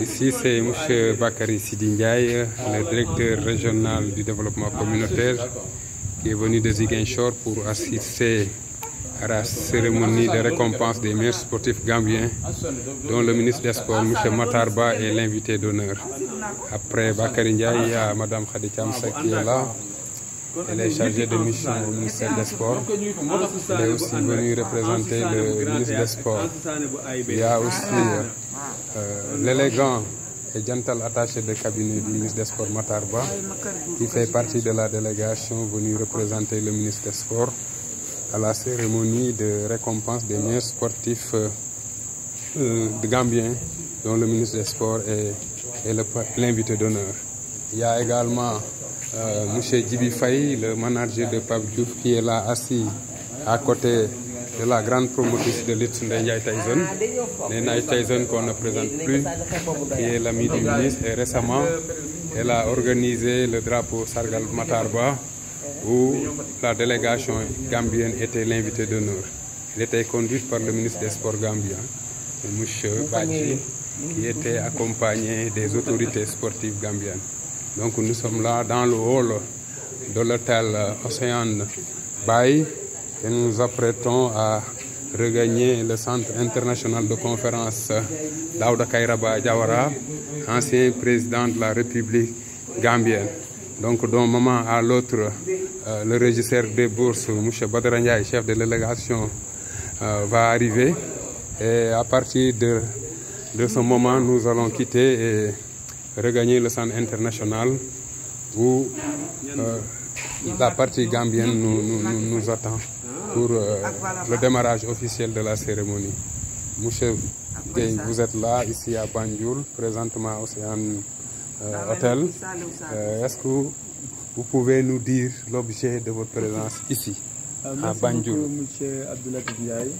Ici, c'est M. Bakary Sidi Ndiaye, le directeur régional du développement communautaire, qui est venu de Ziguinchor pour assister à la cérémonie de récompense des meilleurs sportifs gambiens, dont le ministre des Sports, M. Matar Ba, est l'invité d'honneur. Après Bakary Ndiaye, il y a Mme Khady Thiamseck qui est là. Elle est chargée de mission au ministère des Sports. Elle est aussi venue représenter le ministre des Sports. Il y a aussi l'élégant et gentil attaché de cabinet du ministre des Sports, Matar Ba, qui fait partie de la délégation venue représenter le ministre des Sports à la cérémonie de récompense des meilleurs sportifs de Gambiens, dont le ministre des Sports est l'invité d'honneur. Il y a également M. Djibi Faye, le manager de Pape Diouf, qui est là assis à côté de la grande promotrice de lutte Ndiaye Tyson. Ndiaye Tyson qu'on ne présente plus, qui est l'ami du ministre. Et récemment, elle a organisé le drapeau Sargal Matar Ba, où la délégation gambienne était l'invité d'honneur. Elle était conduite par le ministre des Sports gambien, M. Badji, qui était accompagné des autorités sportives gambiennes. Donc nous sommes là dans le hall de l'hôtel Océan Bay et nous nous apprêtons à regagner le centre international de conférence Daouda Kairaba Diawara, ancien président de la République gambienne. Donc d'un moment à l'autre, le régisseur des bourses, M. Badara Ndiaye, chef de délégation, va arriver. Et à partir de ce moment, nous allons quitter et regagner le centre international où la partie gambienne nous attend pour le démarrage officiel de la cérémonie. Monsieur Gueye, vous êtes là, ici à Banjul, présentement au Océan Hotel. Est-ce que vous pouvez nous dire l'objet de votre présence ici, à Banjul? Monsieur Abdoulaye Ndiaye.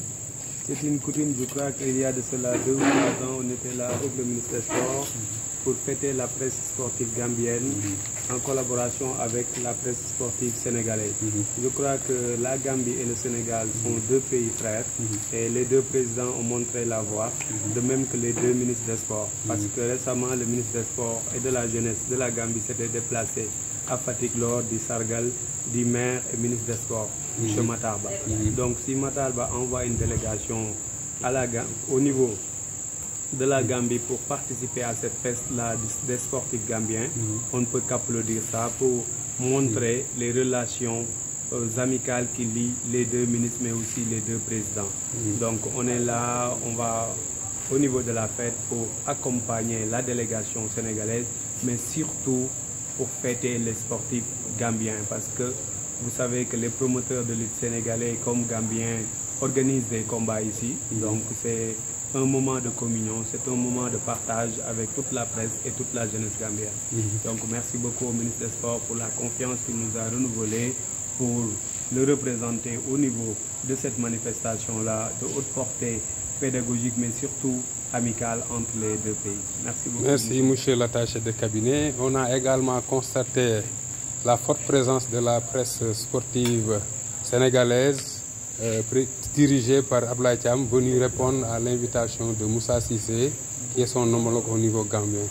C'est une coutume, je crois qu'il y a de cela 2 ou 3 ans, on était là avec le ministre des Sports pour fêter la presse sportive gambienne en collaboration avec la presse sportive sénégalaise. Je crois que la Gambie et le Sénégal sont 2 pays frères et les 2 présidents ont montré la voie, de même que les 2 ministres des Sports. Parce que récemment, le ministre des Sports et de la Jeunesse de la Gambie s'était déplacé à Fatick lors du Sargal du maire et ministre des Sports, M. Matar Ba. Donc si Matar Ba envoie une délégation au niveau de la Gambie pour participer à cette fête-là des sportifs gambiens, on ne peut qu'applaudir ça pour montrer les relations amicales qui lient les 2 ministres mais aussi les 2 présidents. Donc on est là, on va au niveau de la fête pour accompagner la délégation sénégalaise, mais surtout pour fêter les sportifs gambiens, parce que vous savez que les promoteurs de lutte sénégalais comme gambiens organisent des combats ici. Donc c'est un moment de communion, c'est un moment de partage avec toute la presse et toute la jeunesse gambienne. Donc merci beaucoup au ministre des Sports pour la confiance qu'il nous a renouvelée pour le représenter au niveau de cette manifestation-là de haute portée pédagogique, mais surtout amicale entre les 2 pays. Merci beaucoup. Merci, monsieur l'attaché de cabinet. On a également constaté la forte présence de la presse sportive sénégalaise, dirigée par Ablaye Thiam, venu répondre à l'invitation de Moussa Cissé, qui est son homologue au niveau gambien.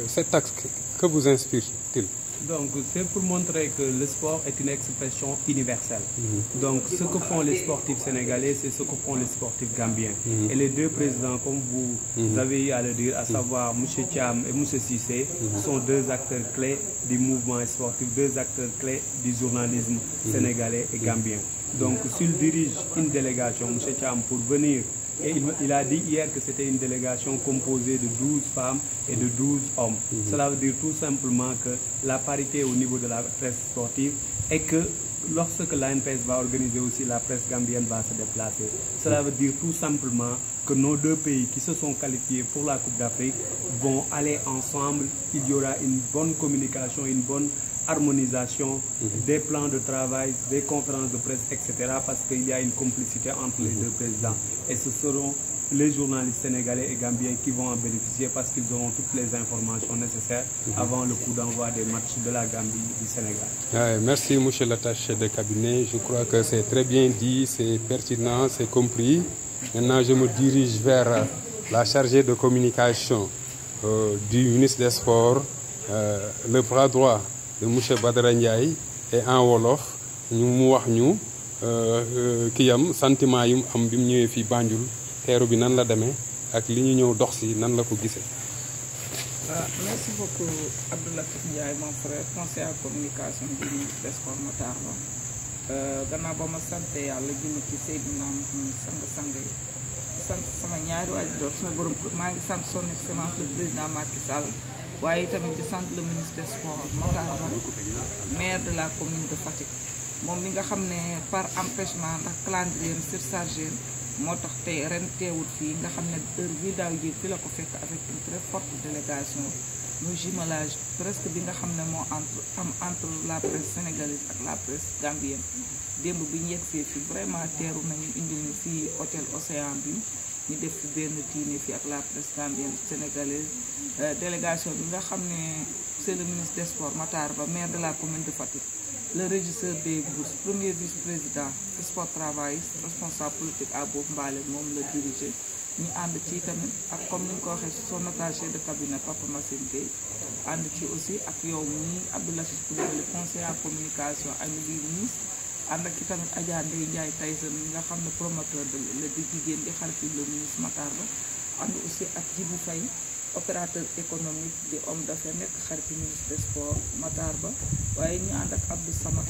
Cet axe, que vous inspire-t-il? Donc c'est pour montrer que le sport est une expression universelle. Donc ce que font les sportifs sénégalais, c'est ce que font les sportifs gambiens. Et les 2 présidents, comme vous avez eu à le dire, à savoir M. Thiam et M. Cissé, sont 2 acteurs clés du mouvement sportif, 2 acteurs clés du journalisme sénégalais et gambien. Donc s'il dirige une délégation, M. Thiam, pour venir, et il a dit hier que c'était une délégation composée de 12 femmes et de 12 hommes. Cela veut dire tout simplement que la parité au niveau de la presse sportive et que lorsque l'ANPS va organiser aussi, la presse gambienne va se déplacer. Cela veut dire tout simplement que nos 2 pays qui se sont qualifiés pour la Coupe d'Afrique vont aller ensemble. Il y aura une bonne communication, une bonne harmonisation des plans de travail, des conférences de presse, etc. parce qu'il y a une complicité entre les 2 présidents. Et ce seront les journalistes sénégalais et gambiens qui vont en bénéficier parce qu'ils auront toutes les informations nécessaires avant le coup d'envoi des matchs de la Gambie du Sénégal. Merci, monsieur l'attaché de cabinet. Je crois que c'est très bien dit, c'est pertinent, c'est compris. Maintenant, je me dirige vers la chargée de communication du ministre des Sports, le bras droit de monsieur Badara Ndiaye, et en wolof ñu mu wax ñu kiyam sentiment yi mu am bi mu ñëwee fii Banjul teeru bi nan la demee ak li ñu ñëw dox si nan la ko gisee. Merci beaucoup Abdoulatif Ndiaye mon frère conseiller en communication du ministre des Sports Matar Ba. Gannaaw ba ma sante yàlla julli ci Seydina Muhammad sang-sang yi sant sama ñaari waajur sama borom maa ngi sant son excellence le président Macky Sall waaye tamit di sant le ministre des Sports Matar Ba, maire de la commune de Fatick moom mi nga xam ne par empêchement ndax calendrier surchargé moo tax tey ren teewul fii nga xam ne heure bii daaw ji fi la ko fekk avec une très forte délégation muy jumelage presque bi nga xam ne moo entre la presse sénégalaise ak la presse gambienne. Démb bi ñu yegsee fi vraiment teeru nañu indil ñu fii hôtel Océan bi ñu def fi benn dîner fii ak la presse gambienne sénégalaise. Délégation bi nga xam ne c'est le ministre des Sports Matar Ba, maire de la commune de Fatick, le régisseur des bourses, premier vice-président sport travail, responsable politique à Bob Mbale moom la dirigé ñu ànd ci tamit ak comme ni ñu ko waxee son attaché de cabinet Papa Massine Gueye ànd ci aussi ak yow mii Abdoulatif Coulibaly conseiller en communication ami bi ministre ànd ak ci tamit Adja Ndeye Ndiaye Tyson mi nga xam ne promoteur de la di jigéen di xarit le ministre Matar Ba ànd aussi ak Djibi Faye opérateur économique di homme d'affaires nekk xarit ministre des sports Matar Ba waaye ñu ànd ak Abdou Samad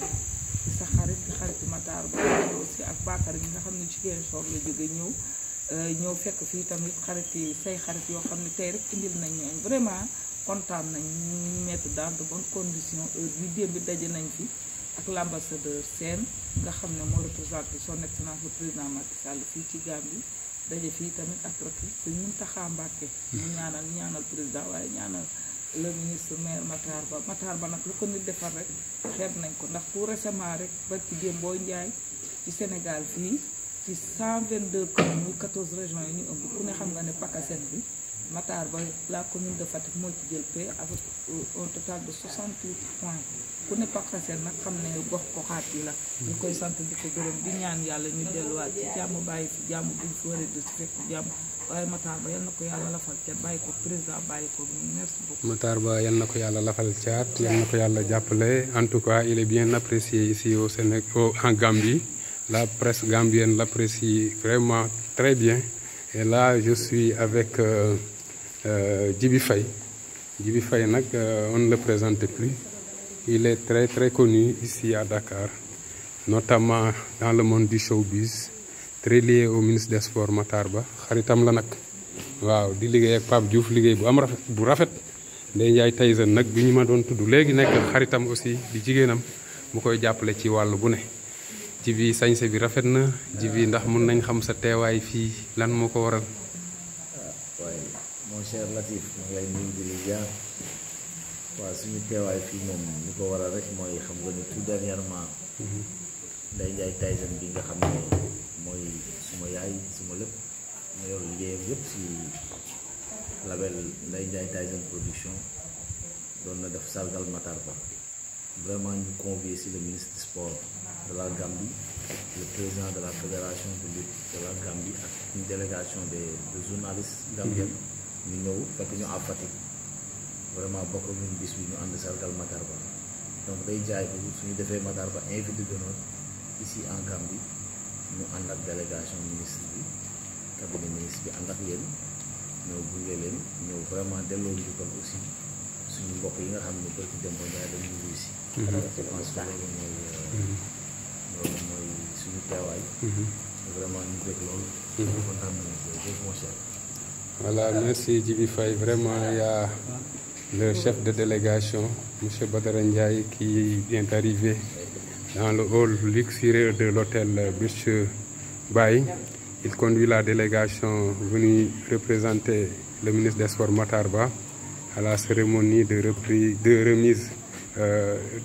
sa xarit di xarit Matar Ba aussi ak Bakary mi nga xam ne jigéen soor la jóge ñëw fekk fii tamit xarit yi say xarit yoo xam ne tey rek indil nañ ñu vraiment kontaan nañ ñu mettre dans de bonnes conditions heure bi démb bi daje nañ fi ak l'ambassadeur Sène nga xam ne moo représenté son excellence le président Macky Sall fii ci Gambie daje fii tamit ak rek Sëñ Mountakha Mbacké mu ñaanal président waaye ñaanal le ministre maire Matar Ba nag lu ko nit defar rek xeeb nañ ko ndax tout récemment rek ba ci démb boo njaay ci Sénégal fii ci 122 communes muy 14 régions yi ñu ëmb ku ne xam nga ne PACASEN bi Matar Ba la commune de Fatick moo ci jël paie avec un total de 68 points ku ne PACASEN nag xam ne gox goxaat yi la ñu koy sant di ko gërëm di ñaan yàlla ñu delluwaat ci jàmm bàyyi fi jàmm buñ fi waree di si fekk jàmm waaye Matar Ba yal na ko yàlla lafal cat bàyyi ko président bàyyi ko merci beaucoup. Matar Ba yal na ko yàlla lafal cat yal na ko yàlla jàppale en tout cas il est bien apprécié ici au Sénégal en Gambie. La presse gambienne l'apprécie vraiment très bien. Et là, je suis avec Djibi Faye. Djibi Faye, on ne le présente plus. Il est très très connu ici à Dakar, notamment dans le monde du showbiz, très lié au ministre des Sports Matar Ba. Xaritam la nag waaw di liggéey ak Pape Diouf liggéey bu am rafet bu rafet. Ndeye Ndiaye Tyson nag bi ñu ma doon tudd léegi nekk xaritam aussi di jigéenam mu koy jàppale ci wàll bu ne. Djibi sañse bi rafet na Djibi ndax mun nañ xam sa teewaay fii lan moo ko waral. waaye mon cher Latif maa ngi lay nuyu di la ziar waaw suñu teewaay fii moom li ko waral rek mooy xam nga ni tout dernièrement Ndeye Ndiaye Tyson bi nga xam ne mooy suma yaay suma lépp ma yor liggéeyam yëpp si label Ndeye Ndiaye Tyson production doon na def sargal Matar Ba vraiment ñu convier si le ministre du sport de la Gambie, le président de la fédération de lutte de la Gambie ak une délégation de journalistes gambiens ñu ñëw fekk ñu à Fatick vraiment bokk ak ñun bis bi ñu ànd sargal Matar Ba donc day jaay ko suñu defee Matar Ba invité d'honneur ici en Gambie ñu ànd ak délégation ministre bi cabinet ministre bi ànd ak yéen ñëw gunge leen ñëw vraiment delloo njukkal aussi suñu mbokk yi nga xam ne barki dem ba ñaar dañu wuyu si je pense que loolu mooy suñu teewaay vraiment ñu bëgg loolu kontaan nañu mon cher. Voilà, merci Djibi Faye. Vraiment, il y a le chef de délégation, M. Badara Ndiaye, qui vient d'arriver dans le hall luxueux de l'hôtel Birch Bay. Il conduit la délégation venue représenter le ministre des Sports Matar Ba à la cérémonie de remise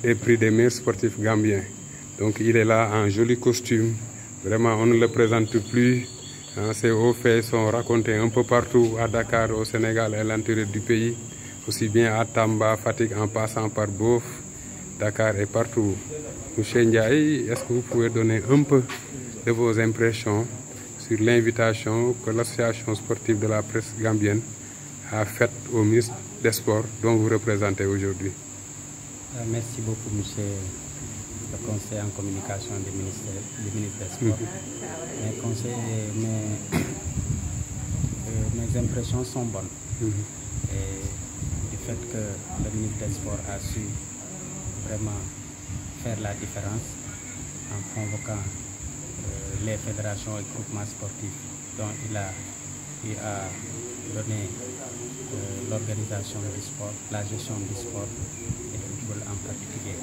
des prix des meilleurs sportifs gambiens. Donc il est là en joli costume. Vraiment, on ne le présente plus. Ces hauts faits sont racontés un peu partout à Dakar, au Sénégal et à l'intérieur du pays, aussi bien à Tamba, Fatick, en passant par Bof, Dakar et partout. Monsieur Ndiaye, est-ce que vous pouvez donner un peu de vos impressions sur l'invitation que l'association sportive de la presse gambienne a faite au ministre des Sports dont vous représentez aujourd'hui. Merci beaucoup, monsieur le conseiller en communication du ministre des Sports. Mes impressions sont bonnes. Et du fait que le ministre des Sports a su vraiment faire la différence en convoquant les fédérations et groupements sportifs dont il a donné l'organisation du sport, la gestion du sport et du football en particulier.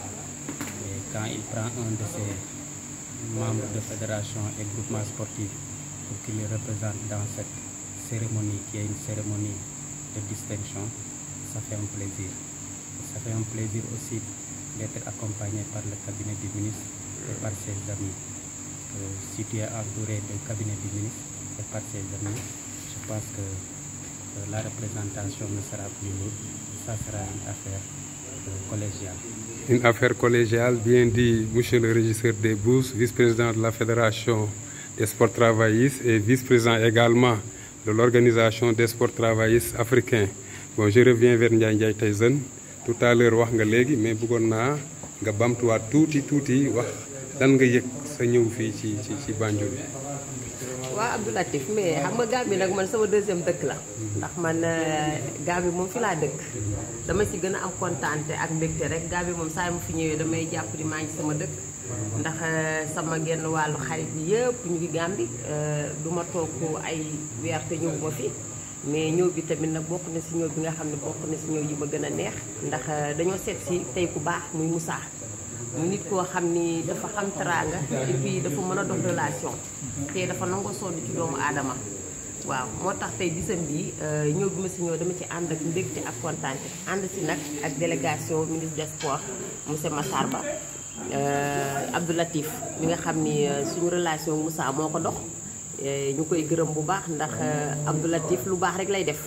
Et quand il prend un de ses membres de fédération et groupement sportif pour qu'il le représente dans cette cérémonie qui est une cérémonie de distinction, ça fait un plaisir. Ça fait un plaisir aussi d'être accompagné par le cabinet du ministre et par ses amis. Si tu es entouré du cabinet du ministre et par ses amis, je pense que la représentation ne sera plus lourde, ça sera une affaire collégiale. Une affaire collégiale, bien dit monsieur le régisseur des bourses, vice-président de la Fédération des sports travaillistes et vice-président également de l'Organisation des sports travaillistes africains. Bon, je reviens vers Ndiaye Tyson. Tout à l'heure wax nga léegi mais bëggoon naa nga bamtuwaat tuuti wax lan nga yëg sa ñëw fii ci Banjul. waaw Abdou Latif mais xam nga Gambie nag man sama deuxième dëkk la ndax man Gambie moom fi laa dëkk dama ci gën a am kontaante ak mbégte rek Gambie moom saa mu fi ñëwee damay jàpp ni maa ngi sama dëkk ndax sama genn wàllu xarit yi yëpp ñu ngi Gambie du ma toog ay weer te ñëw ma fi mais ñëw bi tamit nag bokk na ci ñëw bi nga xam ne bokk na ci ñëw yi ma gën a neex ndax dañoo seet ci tey ku baax muy Moussa mu nit koo xam ni dafa xam teraanga et puis dafa mën a dox relation te dafa nangoo sonn ci doomu aadama waaw moo tax tey bisam bi ñëw bi ma ci ñëw dama ci ànd ak mbégte ak kontaante ànd ci nag ak délégation ministre des sports monsieur Matar Ba Abdou Latif mi nga xam ni suñu relation Moussa moo ko dox ñu koy gërëm bu baax ndax Abdou Latif lu baax rek lay def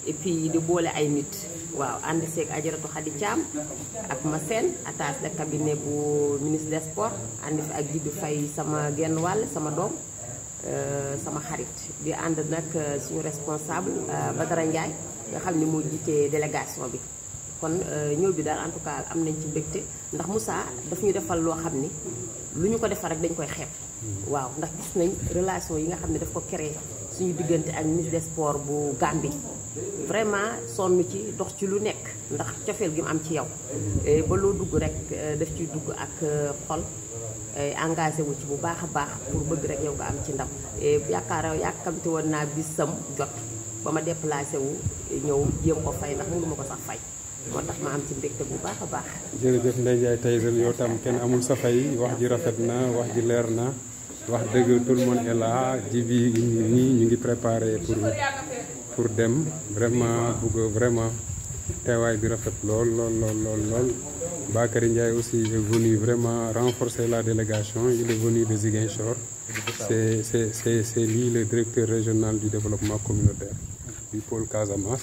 et puis di boole ay nit waaw ànd seeg Ajaratu Khady Thiam ak Massène attaché de cabinet bu ministre des sports ànd fi ak Jibi Faye sama genn wàll sama doom sama xarit di ànd nag suñu responsable Badara Ndiaye nga xam ne moo jiite délégation bi kon ñëw bi daal en tout cas am nañ ci mbégte ndax Moussa daf ñu defal loo xam ni lu ñu ko defal rek dañ koy xeeb waaw ndax gis nañ relation yi nga xam ne daf ko créé suñu diggante ak ministre des sports bu Gambie vraiment sonn ci dox ci lu nekk ndax cofeel gi mu am ci yow ba loo dugg rek daf ciy dugg ak xol engagé wu ci bu baax a baax pour bëgg rek yow nga am ci ndam yàkkamte woon naa bisam jot ba ma déplacé wu ñëw jéem ko fay ndax mënu ma ko sax fay moo tax ma am ci mbégte bu baax a baax. jërëjëf Ndeye Ndiaye Tyson yow tam kenn amul sa fay wax ji rafet na wax ji leer na wax dëgg tout le monde est là ji bi ñii ñu ngi préparé pour dem vraiment bëgg vraiment teewaay bi rafet lool. Bakary Ndiaye aussi est venu vraiment renforcer la délégation. Il est venu de Ziguinchor. C'est lui le directeur régional du développement communautaire du pôle Casamance.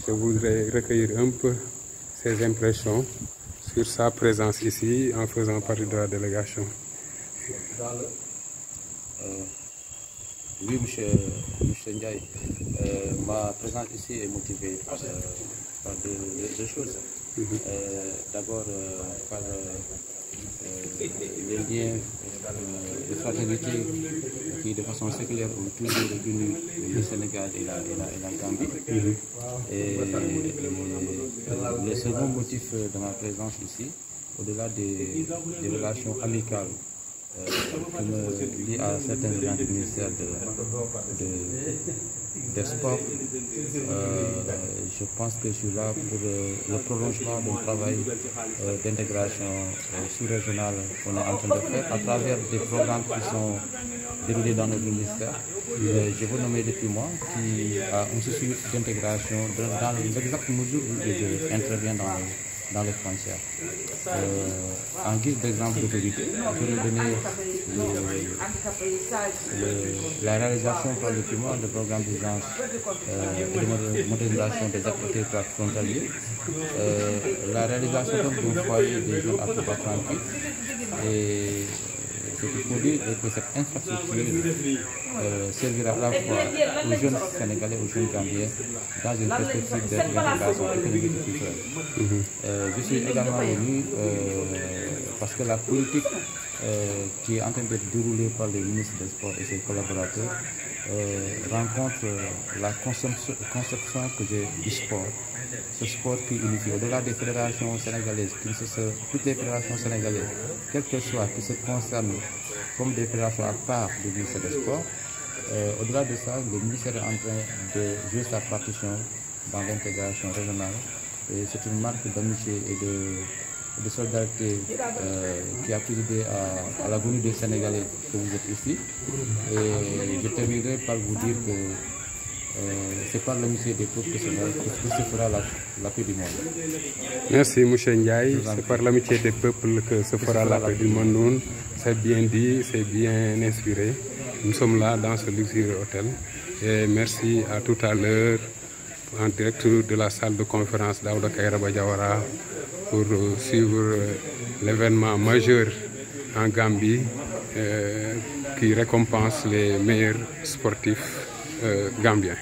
Je voudrais recueillir un peu ses impressions sur sa présence ici en faisant partie de la délégation. Oui, monsieur Ndiaye, ma présence ici est motivée par deux choses. D'abord par les liens de fraternité qui de façon séculaire ont toujours réuni le Sénégal et la Gambie. Et le second motif de ma présence ici, au-delà des relations amicales qui me lient à certains éléments du ministère des Sports, je pense que je suis là pour le prolongement d'un travail d'intégration sous-régionale qu'on est en train de faire à travers des programmes qui sont déroulés dans notre ministère. Je veux nommer depuis moi qui a un souci d'intégration dans l'exacte mesure où je interviens dans les frontières. En guise d'exemple d'autorité, je vais donner la réalisation par le document de programme d'urgence et de modernisation des activités frontaliers, la réalisation d'un foyer des jeunes à Touba Tranquille et Ce qu'il faut dire est que cette infrastructure servira à la fois aux jeunes Sénégalais, aux jeunes Gambiens, dans une perspective d'intégration économique et culturelle. Je suis également venu parce que la politique qui est en train d'être déroulée par le ministre des Sports et ses collaborateurs rencontre la conception que j'ai du sport. Ce sport qui unifie au-delà des fédérations sénégalaises, toutes les fédérations sénégalaises, quelles qu'elles soient, qui se concernent comme des fédérations à part du ministère des Sports. Au-delà de ça, le ministère est en train de jouer sa partition dans l'intégration régionale. Et c'est une marque d'amitié et de solidarité qui a présidé à la venue des Sénégalais que vous êtes ici. Et je terminerai par vous dire que c'est par l'amitié des peuples que se fera la paix du monde. Merci M. Ndiaye, c'est par l'amitié des peuples que se fera la paix du monde. C'est bien dit, c'est bien inspiré. Nous sommes là dans ce luxueux hôtel. Et merci à tout à l'heure en direct de la salle de conférence d'Aouda Kairaba Diawara pour suivre l'événement majeur en Gambie qui récompense les meilleurs sportifs gambiens.